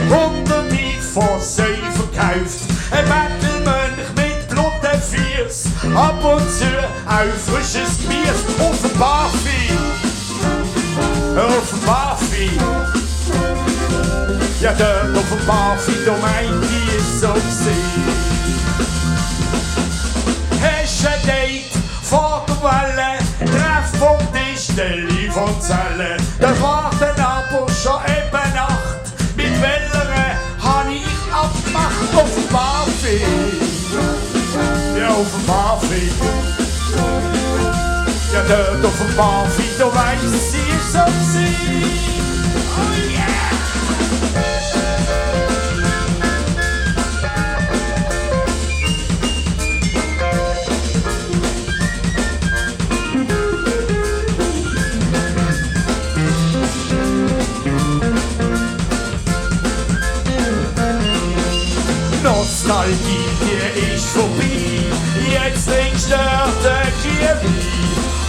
hunderte von See verkauft. Ein Bettelmönch mit blutigen Fiers, ab und zu auch frisches Gemüse auf dem Barfi. Auf dem Barfi. Ja, dort auf dem Barfi, da meint die es so gewesen. Hast ein Date vor der Welle, treff vom Tisch, Deli von Zelle. Da warten aber schon eben Nacht, mit welcher habe ich abgemacht auf dem Barfi. Ja, auf dem Barfi. Ja, dort auf dem Barfi, da weiss sie es so gewesen. Oh yeah! Nostalgie, die ist vorbei, jetzt trinkst du den Kiwi.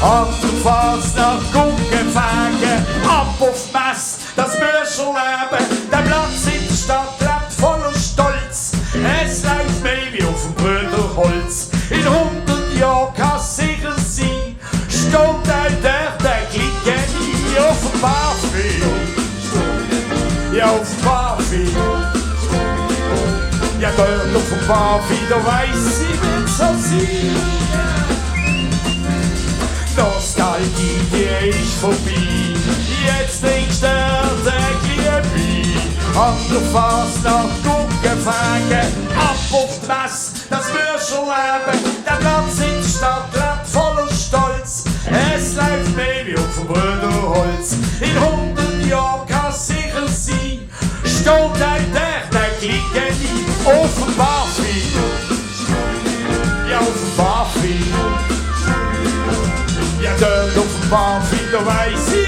An der Fahrt nach Guggenwagen, ab auf die Messe, das Mörcherleben. Der Platz in der Stadt lebt voller Stolz, es läuft mehr wie auf dem Brüderholz. In 100 Jahren kann's sicher sein, steht auch der Glicke nie auf dem Barfi. Ja, auf dem Barfi. Ja, dort auf dem Barfi, da weiss sie, wird's so sein. Nostalgie, die ist vorbei, jetzt trinkst du den Kiwi. An der Fahrt nach Guggenwagen, ab auf die Messe, das Mörcherleben. Der Platz in der Stadt lebt voller Stolz, es läuft mehr wie auf dem Brüderholz. In 100 Jahren kann's sicher sein, steht auch der Glicke nie auf dem Barfi. Ja, auf dem Barfi. Ja, dort auf dem Barfi, da weiss ich,